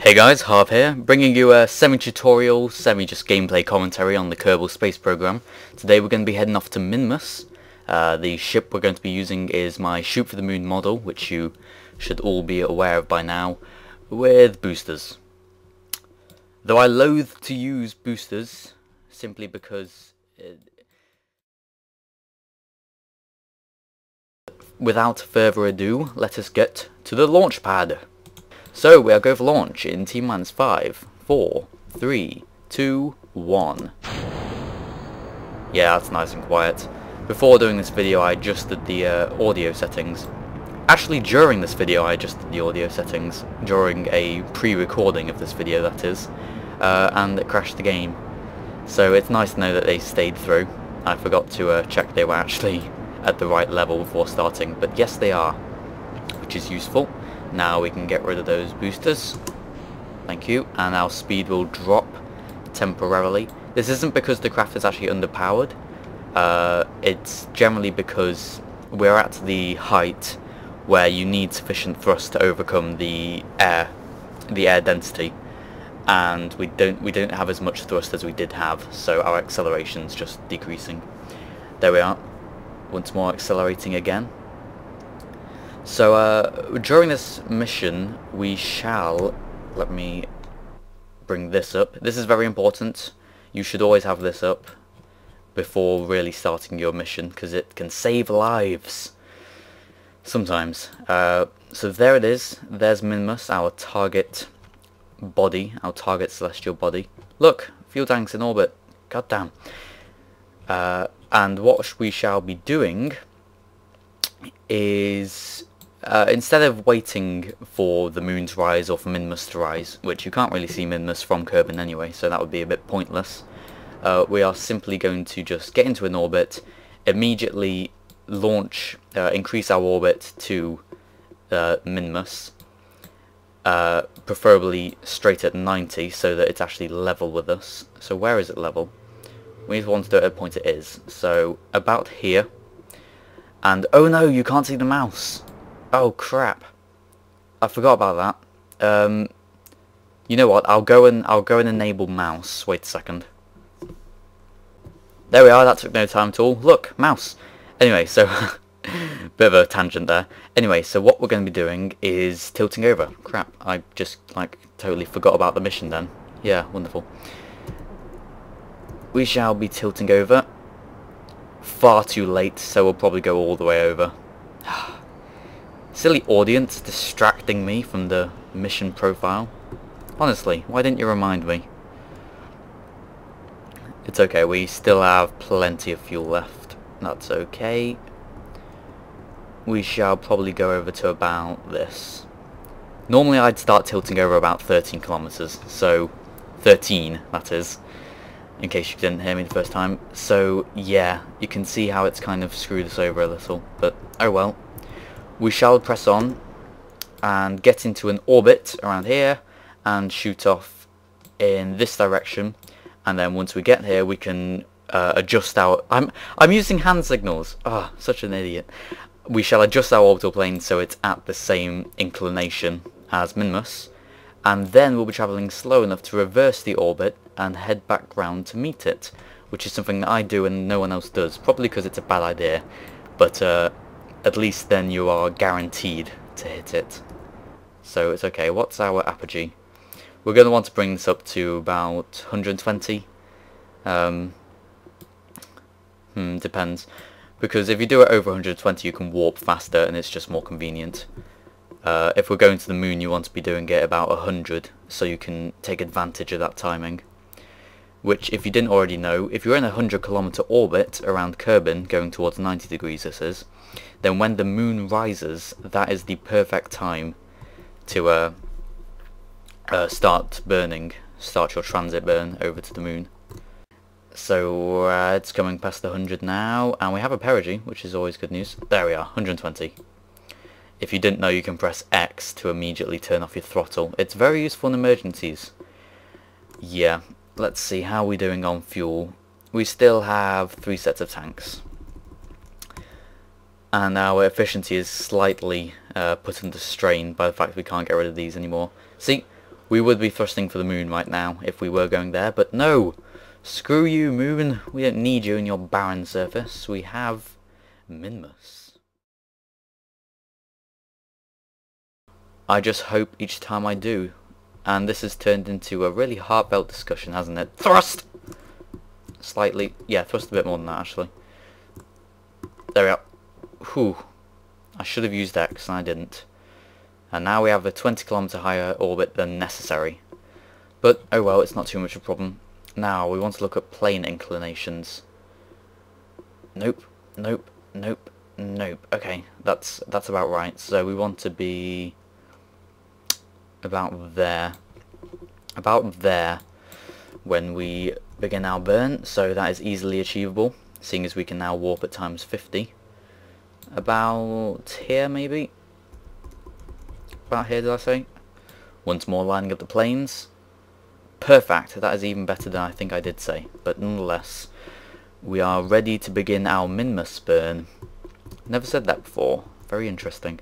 Hey guys, Harv here, bringing you a semi-tutorial, semi-just gameplay commentary on the Kerbal space program. Today we're going to be heading off to Minmus. The ship we're going to be using is my Shoot for the Moon model, which you should all be aware of by now, with boosters. Though I loathe to use boosters, simply because... Without further ado, let us get to the launch pad. So we are go for launch in T-minus 5, 4, 3, 2, 1. Yeah, that's nice and quiet. Before doing this video I adjusted the audio settings. Actually during this video I adjusted the audio settings, during a pre-recording of this video that is, and it crashed the game. So it's nice to know that they stayed through. I forgot to check they were actually at the right level before starting, but yes they are, which is useful. Now we can get rid of those boosters. Thank you. And our speed will drop temporarily. This isn't because the craft is actually underpowered. It's generally because we're at the height where you need sufficient thrust to overcome the air density, and we don't have as much thrust as we did have, so our acceleration's just decreasing. There we are. Once more accelerating again. So during this mission we shall, let me bring this up. This is very important. You should always have this up before really starting your mission, because it can save lives sometimes. So there it is. There's Minmus, our target body, our target celestial body. Look, fuel tanks in orbit. God damn. And what we shall be doing is... instead of waiting for the moon to rise or for Minmus to rise, which you can't really see Minmus from Kerbin anyway, so that would be a bit pointless, we are simply going to just get into an orbit, immediately launch, increase our orbit to Minmus, preferably straight at 90 so that it's actually level with us. So where is it level? We just want to do it at a point it is, so about here. And oh no, you can't see the mouse! Oh crap! I forgot about that. You know what? I'll go and enable mouse. Wait a second. There we are. That took no time at all. Look, mouse. Anyway, so bit of a tangent there. Anyway, so what we're going to be doing is tilting over. Crap! I just totally forgot about the mission then. Yeah, wonderful. We shall be tilting over. Far too late, so we'll probably go all the way over. Silly audience distracting me from the mission profile. Honestly, why didn't you remind me? It's okay, we still have plenty of fuel left. That's okay. We shall probably go over to about this. Normally I'd start tilting over about 13 kilometers, so 13 that is, in case you didn't hear me the first time. So yeah, you can see how it's kind of screwed us over a little, but oh well. We shall press on and get into an orbit around here and shoot off in this direction, and then once we get here we can adjust our... I'm using hand signals! Ah, oh, such an idiot. We shall adjust our orbital plane so it's at the same inclination as Minmus, and then we'll be travelling slow enough to reverse the orbit and head back round to meet it, which is something that I do and no one else does, probably because it's a bad idea, but at least then you are guaranteed to hit it. So it's okay. What's our apogee? We're going to want to bring this up to about 120. Depends. Because if you do it over 120 you can warp faster and it's just more convenient. If we're going to the moon you want to be doing it about 100 so you can take advantage of that timing. Which, if you didn't already know, if you're in a 100-kilometer orbit around Kerbin, going towards 90 degrees this is, then when the moon rises, that is the perfect time to start your transit burn over to the moon. So it's coming past the 100 now, and we have a perigee, which is always good news. There we are, 120. If you didn't know, you can press X to immediately turn off your throttle. It's very useful in emergencies. Yeah. Let's see, how are we doing on fuel? We still have 3 sets of tanks. And our efficiency is slightly put under strain by the fact we can't get rid of these anymore. See, We would be thrusting for the moon right now if we were going there, but no! Screw you, moon! We don't need you in your barren surface. We have Minmus. I just hope each time I do. And this has turned into a really heartfelt discussion, hasn't it? Thrust! Slightly. Yeah, thrust a bit more than that, actually. There we are. Whew. I should have used X, and I didn't. And now we have a 20km higher orbit than necessary. But, oh well, it's not too much of a problem. Now, we want to look at plane inclinations. Nope, nope, nope, nope. Okay, that's about right. So we want to be about there. About there when we begin our burn, so that is easily achievable, seeing as we can now warp at times 50. About here, maybe? About here, did I say? Once more lining up the planes. Perfect, that is even better than I think I did say, but nonetheless, we are ready to begin our Minmus burn. Never said that before, very interesting.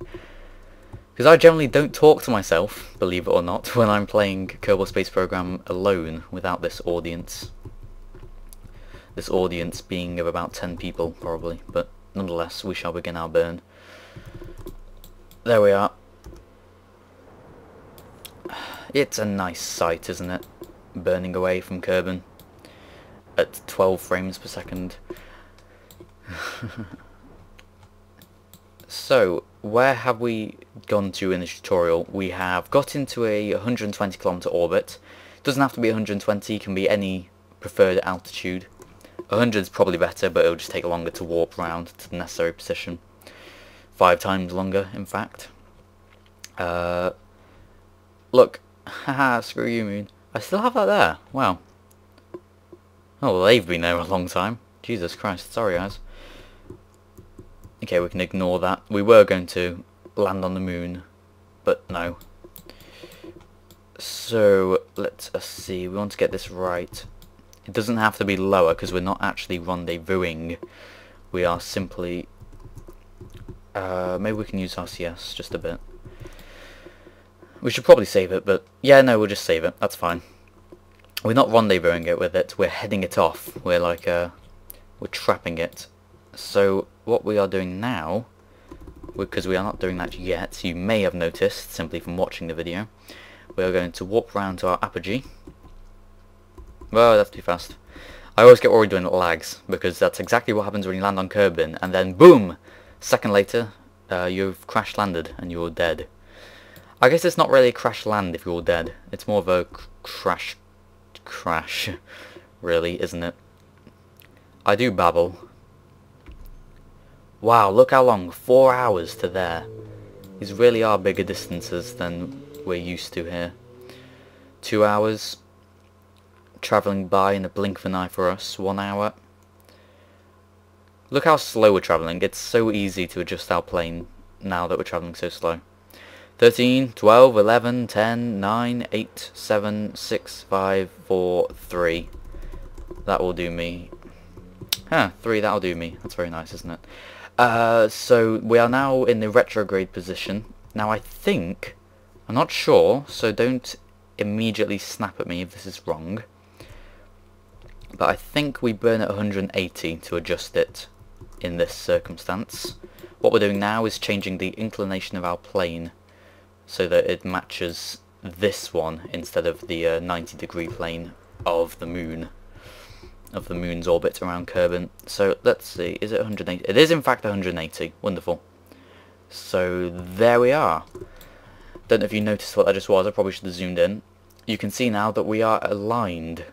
Because I generally don't talk to myself, believe it or not, when I'm playing Kerbal Space Program alone without this audience. This audience being of about 10 people, probably, but nonetheless, we shall begin our burn. There we are. It's a nice sight, isn't it? Burning away from Kerbin at 12 frames per second. So, where have we gone to in this tutorial? We have got into a 120km orbit. Doesn't have to be 120, can be any preferred altitude. 100 is probably better, but it'll just take longer to warp around to the necessary position. 5 times longer, in fact. Look. Haha, screw you, moon. I still have that there. Wow. Oh, well, they've been there a long time. Jesus Christ, sorry guys. Okay, we can ignore that. We were going to land on the moon, but no. So, let us see. We want to get this right. It doesn't have to be lower, because we're not actually rendezvousing. We are simply... maybe we can use RCS just a bit. We should probably save it, but... yeah, no, we'll just save it. That's fine. We're not rendezvousing it with it. We're heading it off. We're like, we're trapping it. So, what we are doing now... because we are not doing that yet, you may have noticed, simply from watching the video, we are going to warp around to our apogee. Well, that's too fast. I always get worried when it lags, because that's exactly what happens when you land on Kerbin, and then boom! Second later, you've crash landed, and you're dead. I guess it's not really a crash land if you're dead. It's more of a crash, really, isn't it? I do babble. Wow, look how long, 4 hours to there. These really are bigger distances than we're used to here. 2 hours, travelling by in a blink of an eye for us, 1 hour. Look how slow we're travelling, it's so easy to adjust our plane now that we're travelling so slow. 13, 12, 11, 10, 9, 8, 7, 6, 5, 4, 3. That will do me. 3, that'll do me. That's very nice, isn't it? So we are now in the retrograde position. Now I think, I'm not sure, so don't immediately snap at me if this is wrong. But I think we burn at 180 to adjust it in this circumstance. What we're doing now is changing the inclination of our plane so that it matches this one instead of the 90-degree plane of the moon. Of the moon's orbit around Kerbin. So let's see, is it 180? It is in fact 180. Wonderful. So there we are. Don't know if you noticed what that just was. I probably should have zoomed in. You can see now that we are aligned,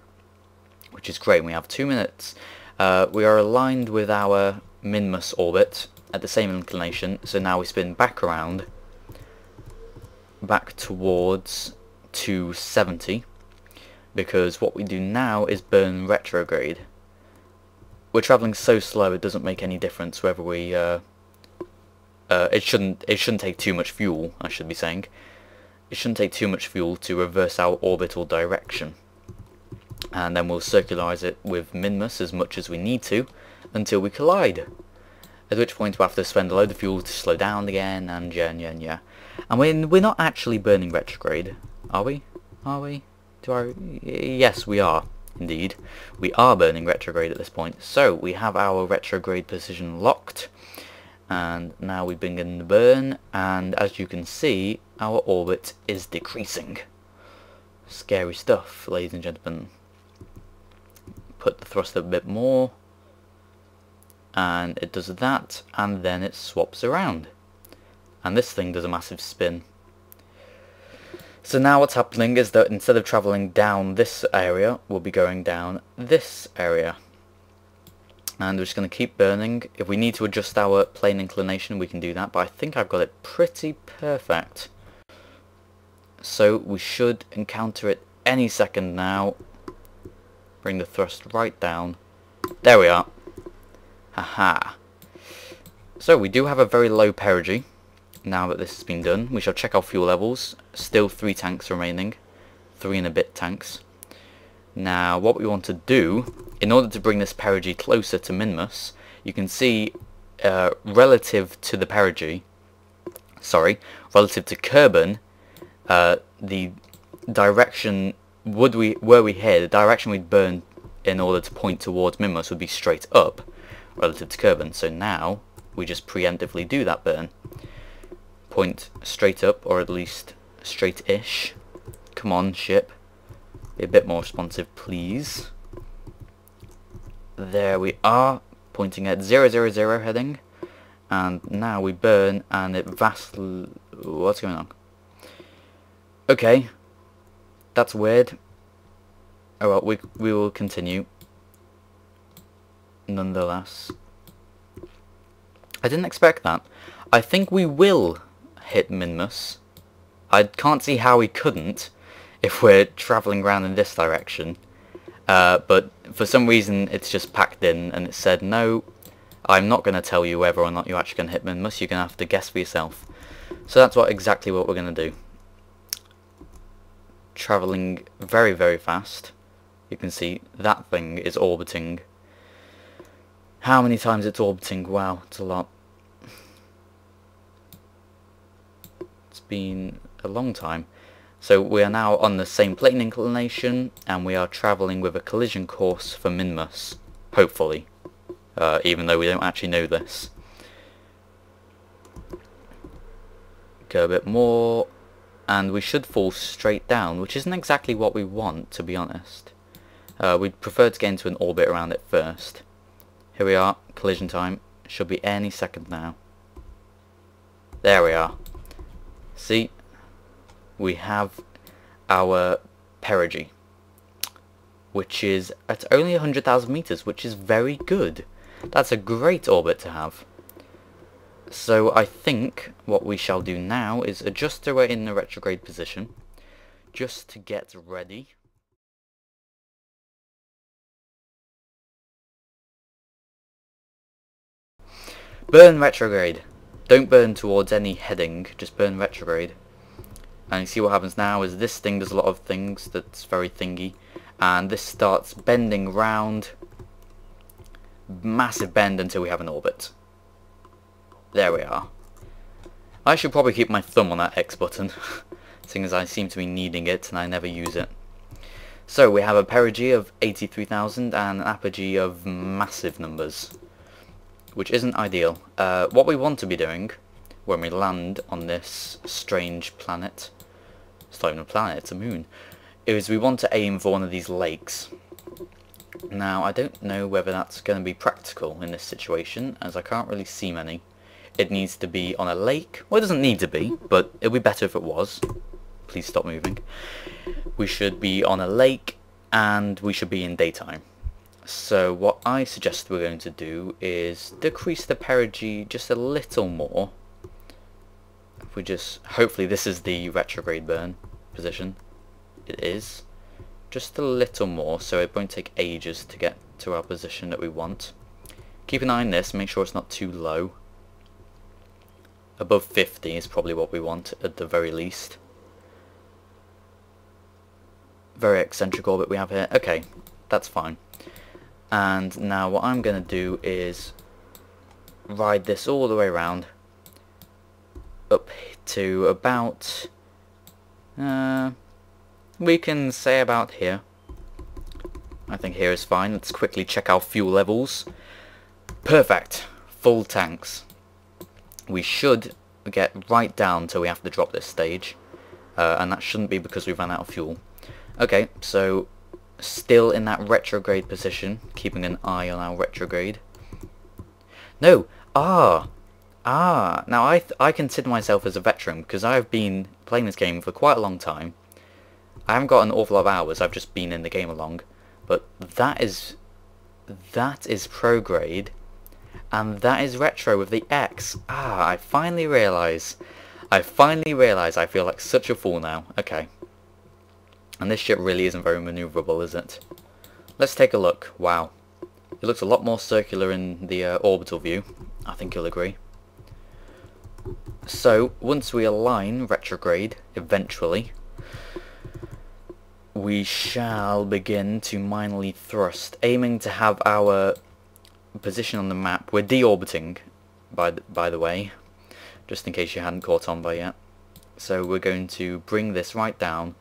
which is great. We have 2 minutes. We are aligned with our Minmus orbit at the same inclination. So now we spin back around, back towards 270. Because what we do now is burn retrograde. We're travelling so slow it doesn't make any difference whether we it shouldn't take too much fuel, I should be saying. It shouldn't take too much fuel to reverse our orbital direction. And then we'll circularize it with Minmus as much as we need to until we collide. At which point we'll have to spend a load of fuel to slow down again, and yeah. And we're not actually burning retrograde, are we? Are we? Yes, we are. Indeed. We are burning retrograde at this point. So, we have our retrograde position locked. And now we begin the burn. And as you can see, our orbit is decreasing. Scary stuff, ladies and gentlemen. Put the thruster a bit more. And it does that. And then it swaps around. And this thing does a massive spin. So now what's happening is that instead of travelling down this area, we'll be going down this area. And we're just going to keep burning. If we need to adjust our plane inclination, we can do that. But I think I've got it pretty perfect. So we should encounter it any second now. Bring the thrust right down. There we are. Haha. So we do have a very low perigee. Now that this has been done, we shall check our fuel levels. Still 3 tanks remaining. 3 and a bit tanks. Now, what we want to do, in order to bring this perigee closer to Minmus, you can see, relative to the perigee, relative to Kerbin, the direction, were we here, the direction we'd burn in order to point towards Minmus would be straight up, relative to Kerbin. So now, we just preemptively do that burn. Point straight up, or at least straight-ish. Come on, ship. Be a bit more responsive, please. There we are, pointing at 000 heading. And now we burn, and it vastly... What's going on? Okay. That's weird. Oh well, we will continue. Nonetheless. I didn't expect that. I think we will hit Minmus. I can't see how we couldn't if we're travelling around in this direction. But for some reason it's just packed in and it said, no, I'm not going to tell you whether or not you're actually going to hit Minmus. You're going to have to guess for yourself. So that's exactly what we're going to do. Travelling very, very fast. You can see that thing is orbiting. How many times it's orbiting? Wow, it's a lot. It's been a long time. So we are now on the same plane inclination, and we are travelling with a collision course for Minmus, hopefully, even though we don't actually know this. Go a bit more, and we should fall straight down, which isn't exactly what we want, to be honest. We'd prefer to get into an orbit around it first. Here we are, collision time, should be any second now. There we are. See, we have our perigee, which is at only 100,000 meters, which is very good. That's a great orbit to have. So I think what we shall do now is adjust her in the retrograde position, just to get ready. Burn retrograde. Don't burn towards any heading, just burn retrograde. And you see what happens now is this thing does a lot of things that's very thingy. And this starts bending round. Massive bend until we have an orbit. There we are. I should probably keep my thumb on that X button, seeing as I seem to be needing it and I never use it. So we have a perigee of 83,000 and an apogee of massive numbers, which isn't ideal. What we want to be doing when we land on this strange planet, it's not even a planet, it's a moon, is we want to aim for one of these lakes. Now I don't know whether that's going to be practical in this situation, as I can't really see many. It needs to be on a lake. Well, it doesn't need to be, but it would be better if it was. Please stop moving. We should be on a lake, and we should be in daytime. So what I suggest we're going to do is decrease the perigee just a little more. If we just, hopefully this is the retrograde burn position. It is. Just a little more, so it won't take ages to get to our position that we want. Keep an eye on this, make sure it's not too low. Above 50 is probably what we want at the very least. Very eccentric orbit we have here. Okay, that's fine. And now what I'm going to do is ride this all the way around up to about, I we can say about here. I think here is fine. Let's quickly check our fuel levels. Perfect. Full tanks. We should get right down till we have to drop this stage. And that shouldn't be because we ran out of fuel. Okay, so still in that retrograde position, keeping an eye on our retrograde. No! Now I consider myself as a veteran because I've been playing this game for quite a long time. I haven't got an awful lot of hours, I've just been in the game along. But that is prograde, and that is retro with the X. I finally realise I feel like such a fool now. Okay. And this ship really isn't very manoeuvrable, is it? Let's take a look. Wow. It looks a lot more circular in the orbital view. I think you'll agree. So, once we align retrograde, eventually, we shall begin to minorly thrust, aiming to have our position on the map. We're deorbiting, by the way, just in case you hadn't caught on by yet. So we're going to bring this right down,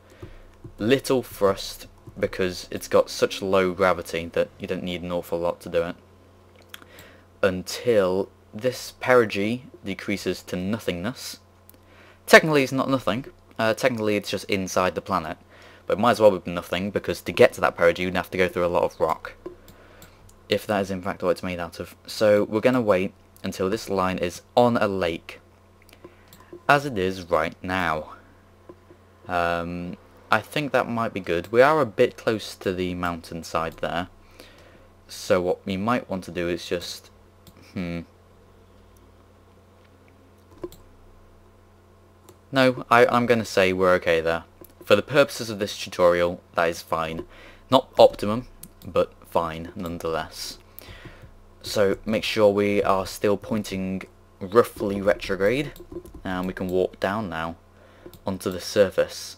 little thrust, because it's got such low gravity that you don't need an awful lot to do it, until this perigee decreases to nothingness. Technically it's not nothing, technically it's just inside the planet, but it might as well be nothing, because to get to that perigee you'd have to go through a lot of rock, if that is in fact what it's made out of. So we're going to wait until this line is on a lake, as it is right now. I think that might be good. We are a bit close to the mountainside there, so what we might want to do is just no, I'm going to say we're okay there. For the purposes of this tutorial, that is fine. Not optimum, but fine nonetheless. So make sure we are still pointing roughly retrograde, and we can warp down now onto the surface.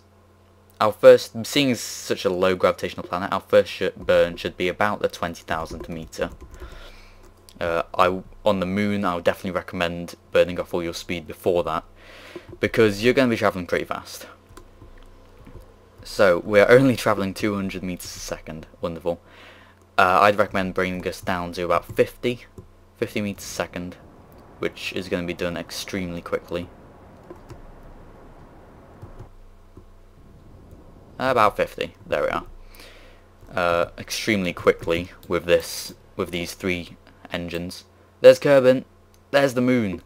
Our first, seeing as such a low gravitational planet, our first burn should be about the 20,000th meter. On the moon, I would definitely recommend burning off all your speed before that, because you're going to be travelling pretty fast. So we're only travelling 200 meters a second. Wonderful. I'd recommend bringing us down to about 50 meters a second, which is going to be done extremely quickly. About 50. There we are. Extremely quickly with these three engines. There's Kerbin. There's the moon.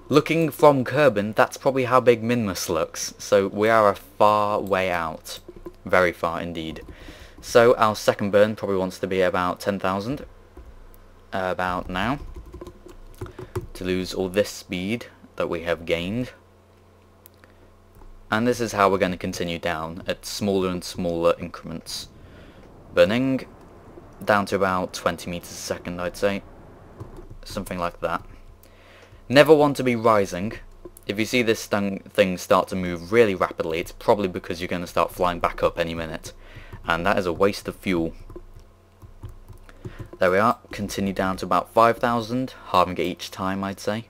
Looking from Kerbin, that's probably how big Minmus looks. So we are a far way out. Very far indeed. So our second burn probably wants to be about 10,000. About now. To lose all this speed that we have gained. And this is how we're going to continue down at smaller and smaller increments. Burning down to about 20 meters a second, I'd say. Something like that. Never want to be rising. If you see this thing start to move really rapidly, it's probably because you're going to start flying back up any minute. And that is a waste of fuel. There we are. Continue down to about 5,000. Halving it each time, I'd say.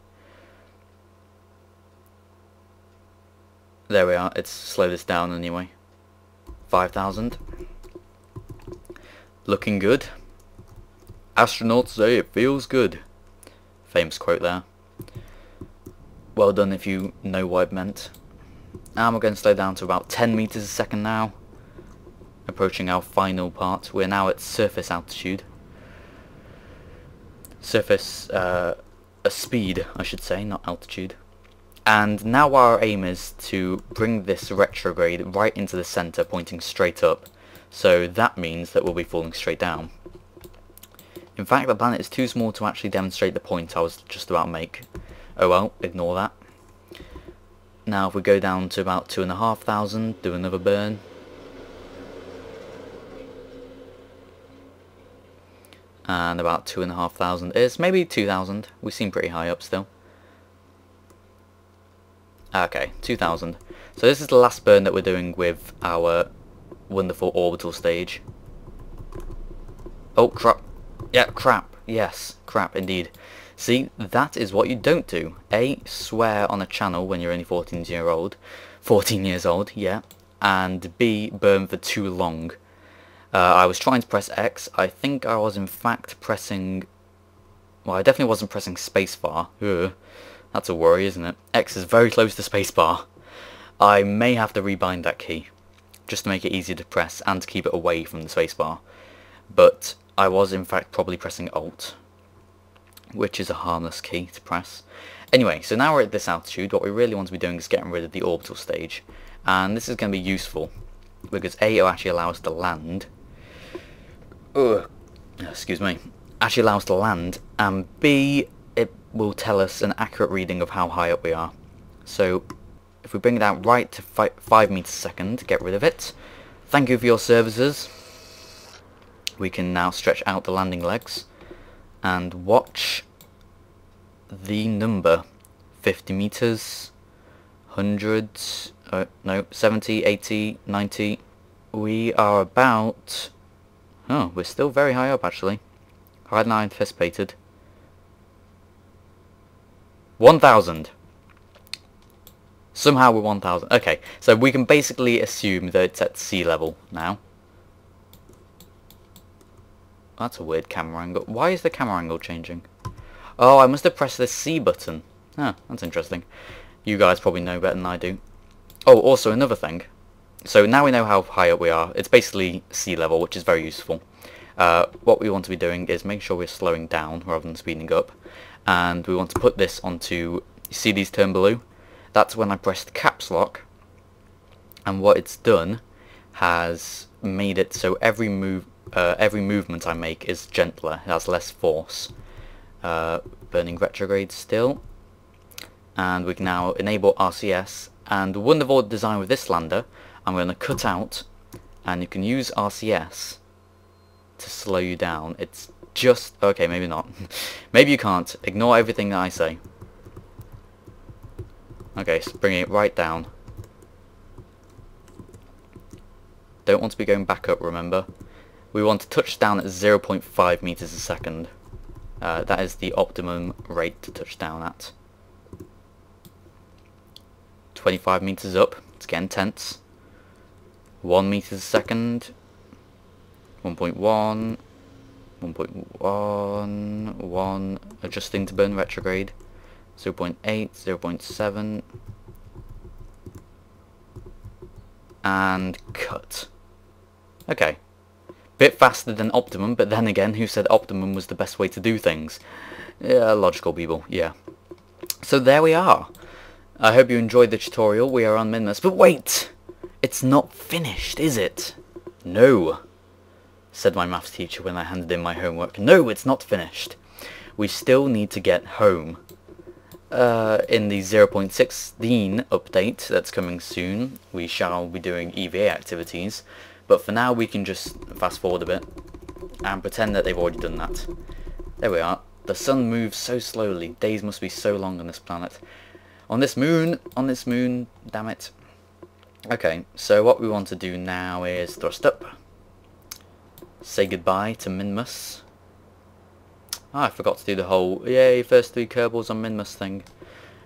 There we are. It's slowed this down anyway. 5,000. Looking good. Astronauts say it feels good. Famous quote there. Well done if you know what it meant. And we're going to slow down to about 10 meters a second now. Approaching our final part. We're now at surface altitude. Surface speed, I should say, not altitude. And now our aim is to bring this retrograde right into the center, pointing straight up. So that means that we'll be falling straight down. In fact, the planet is too small to actually demonstrate the point I was just about to make. Oh well, ignore that. Now if we go down to about 2,500, do another burn. And about 2,500 is maybe 2,000. We seem pretty high up still. Okay, 2,000. So this is the last burn that we're doing with our wonderful orbital stage. Oh crap. Yeah, crap. Yes, crap indeed. See, that is what you don't do. A, swear on a channel when you're only 14 years old. 14 years old, yeah. and B, burn for too long. I was trying to press X. I think I was in fact pressing... Well, I definitely wasn't pressing spacebar. Ugh, that's a worry, isn't it? X is very close to spacebar. I may have to rebind that key, just to make it easier to press and to keep it away from the spacebar. But I was in fact probably pressing Alt, which is a harmless key to press. Anyway, so now we're at this altitude. What we really want to be doing is getting rid of the orbital stage. And this is going to be useful, because A, it'll actually allow us to land. Excuse me. Actually allow us to land, and B, it will tell us an accurate reading of how high up we are. So, if we bring it out right to 5 meters a second, get rid of it. Thank you for your services. We can now stretch out the landing legs and watch the number. 50 meters, 100, no, 70, 80, 90. We are about... Oh, we're still very high up actually. Higher than I anticipated. 1,000. Somehow we're 1,000. Okay, so we can basically assume that it's at sea level now. That's a weird camera angle. Why is the camera angle changing? Oh, I must have pressed the C button. Ah, that's interesting. You guys probably know better than I do. Oh, also another thing. So now we know how high up we are. It's basically sea level, which is very useful. What we want to be doing is make sure we're slowing down rather than speeding up. And we want to put this onto... You see these turn blue? That's when I pressed caps lock. And what it's done has made it so every movement I make is gentler. It has less force. Burning retrograde still. And we can now enable RCS. And the wonderful design with this lander, I'm going to cut out, and you can use RCS to slow you down. It's just... Okay, maybe not. Maybe you can't. Ignore everything that I say. Okay, so bringing it right down. Don't want to be going back up, remember. We want to touch down at 0.5 meters a second. That is the optimum rate to touch down at. 25 meters up. It's getting tense. 1 meter a second. 1.1. 1.1. 1. Adjusting to burn retrograde. 0.8. 0.7. And cut. Okay. Bit faster than optimum, but then again, who said optimum was the best way to do things? Yeah, logical people, yeah. So there we are. I hope you enjoyed the tutorial. We are on Minmus. But wait! It's not finished, is it? No, said my maths teacher when I handed in my homework. No, it's not finished. We still need to get home. In the 0.16 update that's coming soon, we shall be doing EVA activities. But for now, we can just fast forward a bit and pretend that they've already done that. There we are. The sun moves so slowly. Days must be so long on this planet. On this moon, damn it. Okay, so what we want to do now is thrust up. Say goodbye to Minmus. Oh, I forgot to do the whole, yay, first 3 Kerbals on Minmus thing.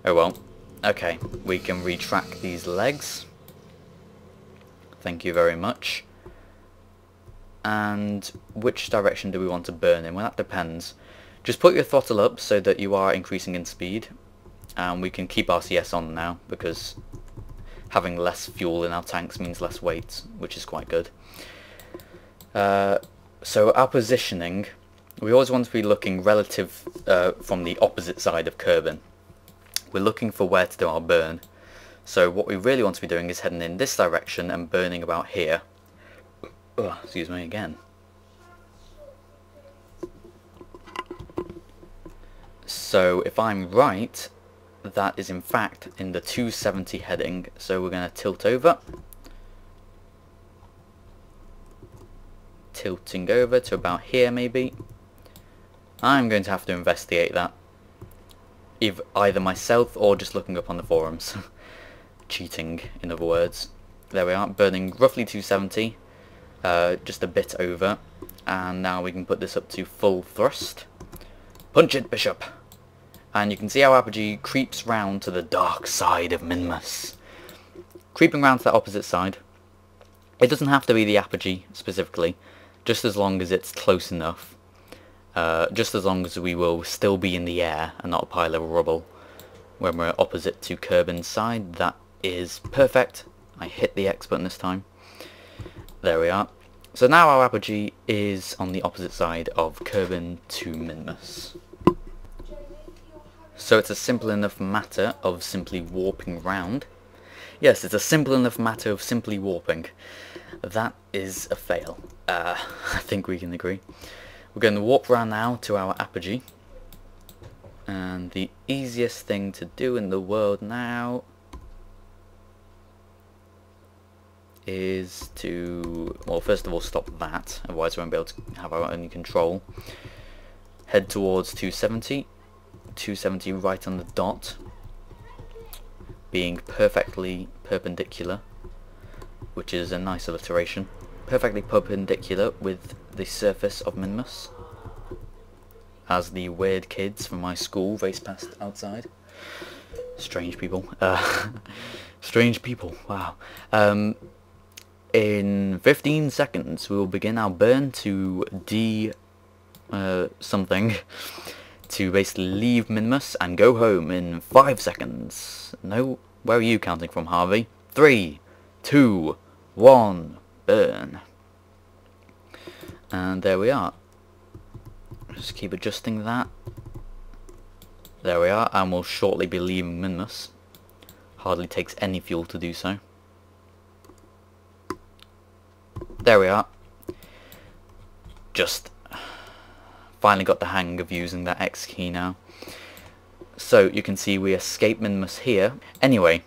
Oh well. Okay, we can retract these legs. Thank you very much. And which direction do we want to burn in? Well, that depends. Just put your throttle up so that you are increasing in speed. And we can keep RCS on now, because having less fuel in our tanks means less weight, which is quite good. So our positioning, we always want to be looking relative from the opposite side of Kerbin. We're looking for where to do our burn. So what we really want to be doing is heading in this direction and burning about here. Excuse me again. So if I'm right, that is in fact in the 270 heading. So we're going to tilt over. Tilting over to about here maybe. I'm going to have to investigate that. Either myself or just looking up on the forums. Cheating, in other words. There we are, burning roughly 270. Just a bit over. And now we can put this up to full thrust. Punch it, Bishop! And you can see how Apogee creeps round to the dark side of Minmus. Creeping round to the opposite side. It doesn't have to be the apogee specifically, just as long as it's close enough. Just as long as we will still be in the air and not a pile of rubble when we're opposite to Kerbin's side. That is perfect. I hit the X button this time. There we are. So now our apogee is on the opposite side of Kerbin to Minmus. So it's a simple enough matter of simply warping round. Yes, it's a simple enough matter of simply warping. That is a fail. I think we can agree. We're going to warp round now to our apogee. And the easiest thing to do in the world now is to, well, first of all stop that, otherwise we won't be able to have our own control. Head towards 270. 270 right on the dot, being perfectly perpendicular, which is a nice alliteration. Perfectly perpendicular with the surface of Minmus, as the weird kids from my school race past outside. Strange people. Strange people, wow. In 15 seconds we will begin our burn to something, to basically leave Minmus and go home in 5 seconds. No, where are you counting from, Harvey? 3, 2, 1, burn. And there we are. Just keep adjusting that. There we are, and we'll shortly be leaving Minmus. Hardly takes any fuel to do so. There we are. Just finally got the hang of using that X key now. So you can see we escape Minmus here. Anyway,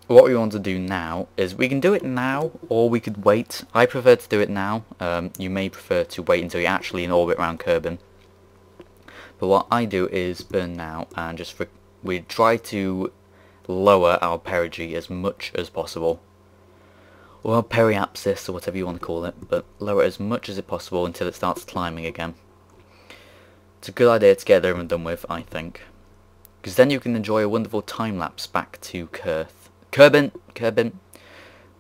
what we want to do now is we can do it now, or we could wait. I prefer to do it now. You may prefer to wait until you're actually in orbit around Kerbin. But what I do is burn now, and just we try to lower our perigee as much as possible. Or periapsis, or whatever you want to call it, but lower it as much as possible until it starts climbing again. It's a good idea to get there and done with, I think. Because then you can enjoy a wonderful time-lapse back to Kerbin.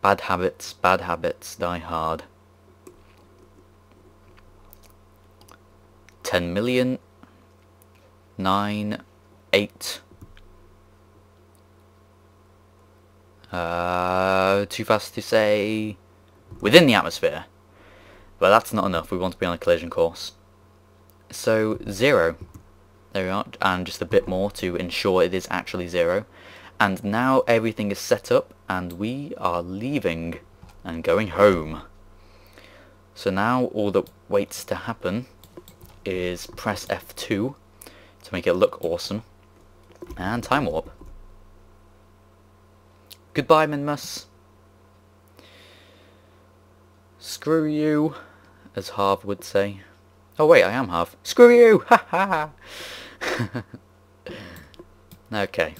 Bad habits die hard. 10 million. 9, 8. Too fast to say. Within the atmosphere. But that's not enough, we want to be on a collision course. So 0, there we are, and just a bit more to ensure it is actually 0. And now everything is set up and we are leaving and going home. So now all that waits to happen is press F2 to make it look awesome, and time warp. Goodbye, Minmus. Screw you, as Harv would say. Oh wait, I am Harv. Screw you! Ha ha! Okay.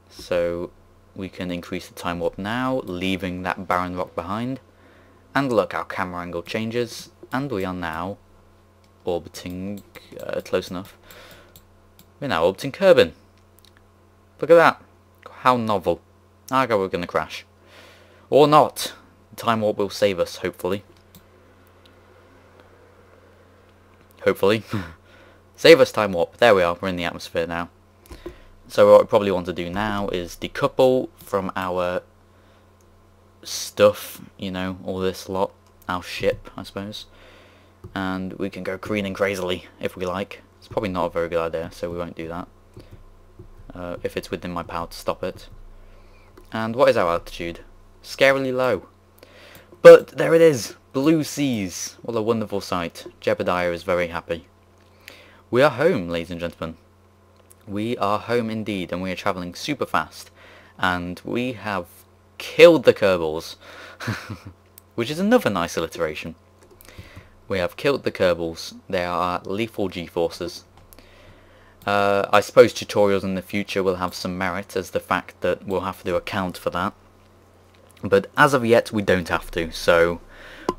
So we can increase the time warp now, leaving that barren rock behind. And look, our camera angle changes, and we are now orbiting close enough. We're now orbiting Kerbin. Look at that. How novel. I go, we're going to crash. Or not. The time warp will save us, hopefully. Hopefully. Save us, time warp. There we are. We're in the atmosphere now. So what we probably want to do now is decouple from our stuff, you know, all this lot. Our ship, I suppose. And we can go careening crazily if we like. It's probably not a very good idea, so we won't do that. If it's within my power to stop it. And what is our altitude? Scarily low. But there it is! Blue seas! What a wonderful sight. Jebediah is very happy. We are home, ladies and gentlemen. We are home indeed, and we are travelling super fast. And we have killed the Kerbals. Which is another nice alliteration. We have killed the Kerbals. They are lethal G-forces. I suppose tutorials in the future will have some merit, as the fact that we'll have to account for that. But as of yet, we don't have to, so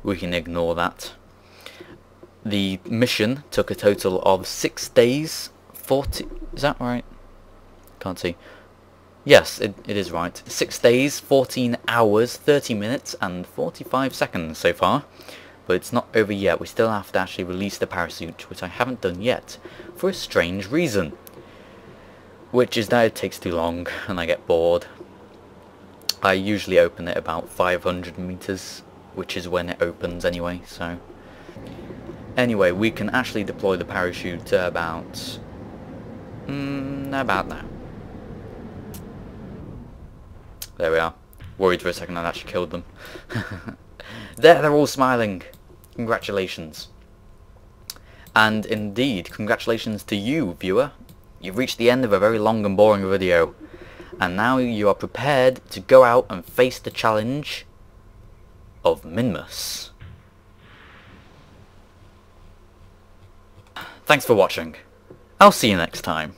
we can ignore that. The mission took a total of 6 days, 40... Is that right? Can't see. Yes, it is right. 6 days, 14 hours, 30 minutes and 45 seconds so far. But it's not over yet. We still have to actually release the parachute, which I haven't done yet, for a strange reason. Which is that it takes too long and I get bored. I usually open it about 500 meters, which is when it opens anyway, so... Anyway, we can actually deploy the parachute about now. There we are. Worried for a second I'd actually killed them. There, they're all smiling. Congratulations. And indeed, congratulations to you, viewer. You've reached the end of a very long and boring video. And now you are prepared to go out and face the challenge of Minmus. Thanks for watching. I'll see you next time.